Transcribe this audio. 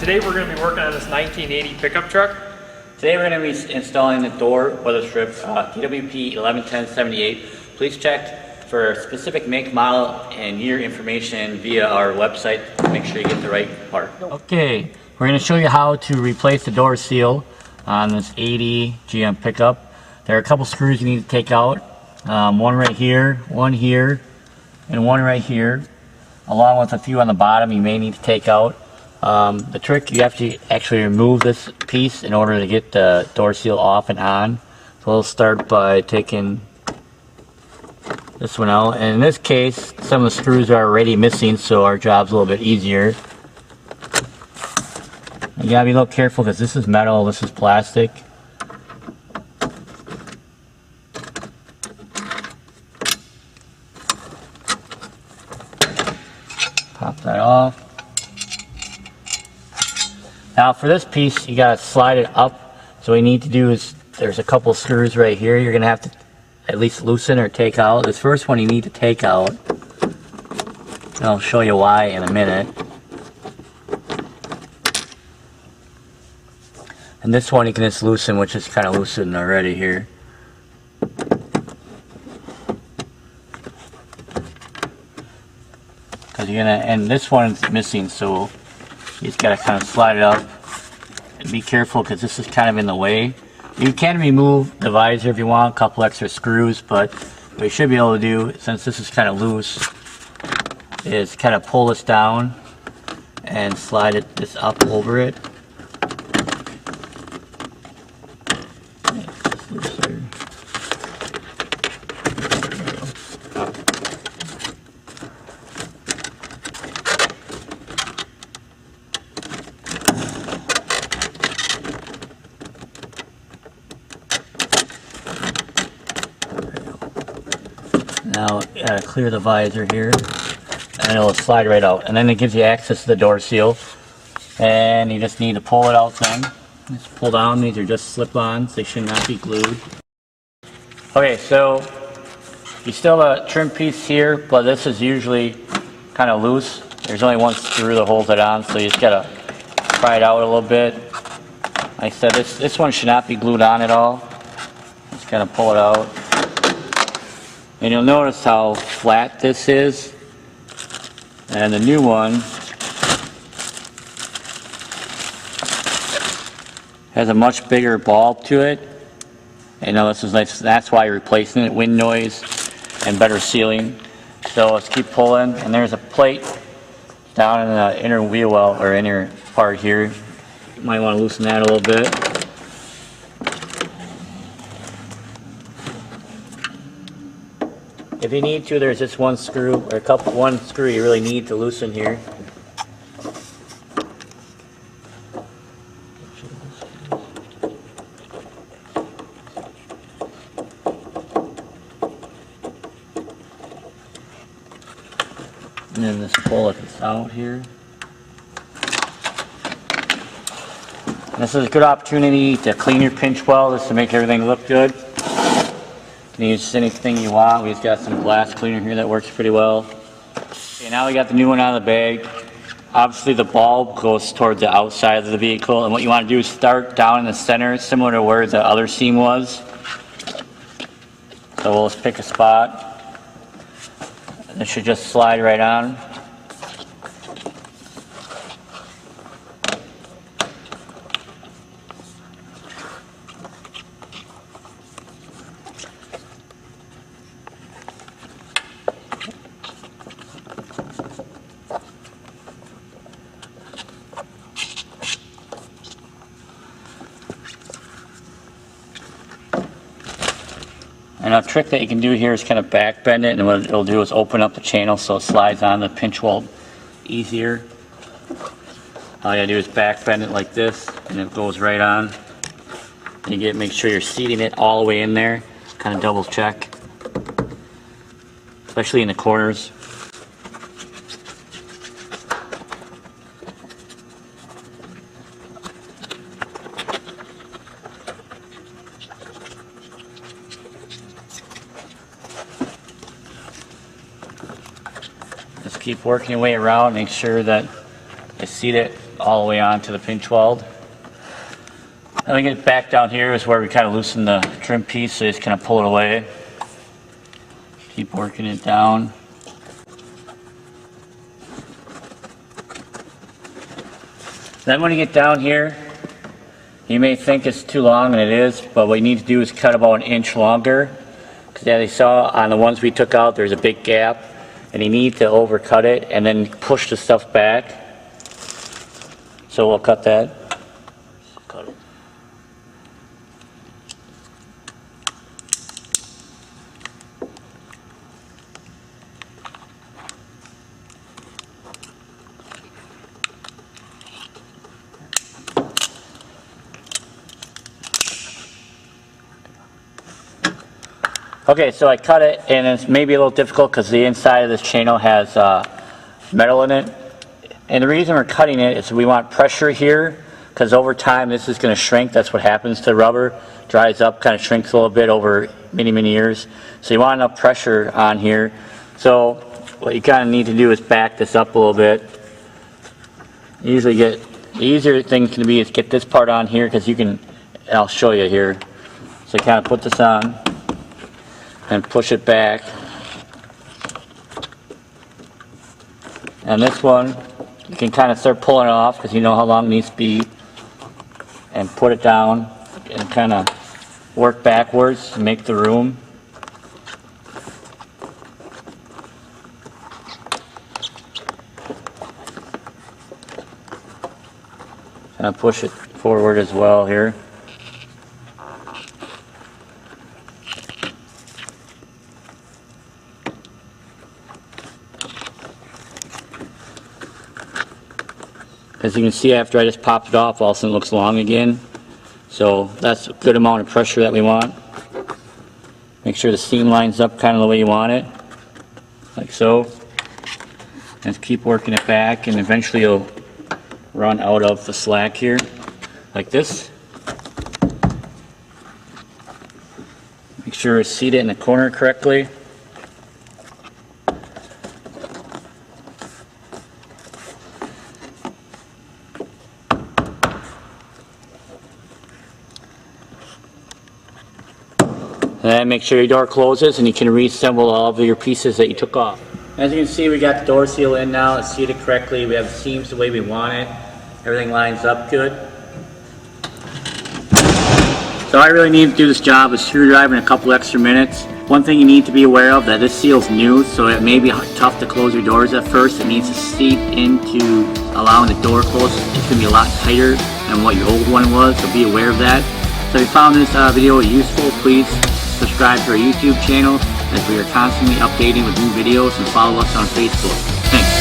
Today we're going to be working on this 1980 pickup truck. Today we're going to be installing the door Weatherstrip TWP 111078. Please check for specific make, model, and year information via our website to make sure you get the right part. Okay, we're going to show you how to replace the door seal on this 80 GM pickup. There are a couple screws you need to take out. One right here, one here, and one right here, along with a few on the bottom you may need to take out. The trick, you have to actually remove this piece in order to get the door seal off and on. So we'll start by taking this one out, and in this case some of the screws are already missing, so our job's a little bit easier. You gotta be a little careful because this is metal, this is plastic. Pop that off. Now for this piece, you gotta slide it up. So what you need to do is, there's a couple screws right here you're gonna have to at least loosen or take out. This first one you need to take out. And I'll show you why in a minute. And this one you can just loosen, which is kind of loosened already here. Because you're gonna, and this one's missing, so you just gotta kind of slide it up and be careful because this is kind of in the way. You can remove the visor if you want, a couple extra screws, but what you should be able to do, since this is kind of loose, is kind of pull this down and slide this up over it. Now you gotta clear the visor here, and it'll slide right out, and then it gives you access to the door seal, and you just need to pull it out then. Just pull down. These are just slip-ons, they should not be glued. Okay, so you still have a trim piece here, but this is usually kind of loose. There's only one screw that holds it on, so you just gotta pry it out a little bit. Like I said, this one should not be glued on at all. Just kind of pull it out. And you'll notice how flat this is, and the new one has a much bigger bulb to it. You know, this is nice. That's why you're replacing it. Wind noise and better sealing. So let's keep pulling, and there's a plate down in the inner wheel well, or inner part here. You might want to loosen that a little bit. If you need to, there's just one screw, or one screw you really need to loosen here. And then just pull it out here. And this is a good opportunity to clean your pinch well, just to make everything look good. You can use anything you want. We've got some glass cleaner here that works pretty well. Okay, now we got the new one out of the bag. Obviously the bulb goes towards the outside of the vehicle, and what you want to do is start down in the center, similar to where the other seam was. So we'll just pick a spot. It should just slide right on. And a trick that you can do here is kind of back bend it, and what it'll do is open up the channel so it slides on the pinch well easier. All you gotta do is back bend it like this, and it goes right on. And you make sure you're seating it all the way in there. Kind of double check, especially in the corners. Just keep working your way around, make sure that I seat it all the way onto the pinch weld. Then we get back down here is where we kind of loosen the trim piece, so you just kind of pull it away. Keep working it down. Then when you get down here, you may think it's too long, and it is, but what you need to do is cut about 1 inch longer. Because as you saw on the ones we took out, there's a big gap, and you need to overcut it and then push the stuff back. So we'll cut that. Cut it. Okay, so I cut it, and it's maybe a little difficult because the inside of this channel has metal in it. And the reason we're cutting it is we want pressure here, because over time this is going to shrink. That's what happens to rubber. Dries up, kind of shrinks a little bit over many, many years. So you want enough pressure on here. So what you kind of need to do is back this up a little bit. Usually the easier thing can be is get this part on here, because you can, I'll show you here. So you kind of put this on and push it back. And this one, you can kind of start pulling it off because you know how long it needs to be, and put it down and kind of work backwards to make the room. Kind of push it forward as well here. As you can see, after I just popped it off, all of a sudden it looks long again. So that's a good amount of pressure that we want. Make sure the seam lines up kind of the way you want it, like so. And keep working it back, and eventually you'll run out of the slack here, like this. Make sure to seat it in the corner correctly. And then make sure your door closes and you can reassemble all of your pieces that you took off. As you can see, we got the door seal in now. It's seated correctly. We have the seams the way we want it. Everything lines up good. So I really need to do this job with a screwdriver in a couple extra minutes. One thing you need to be aware of, that this seal's new, so it may be tough to close your doors at first. It needs to seep into allowing the door close. It's going to be a lot tighter than what your old one was, so be aware of that. So if you found this video useful, please subscribe to our YouTube channel, as we are constantly updating with new videos, and follow us on Facebook. Thanks.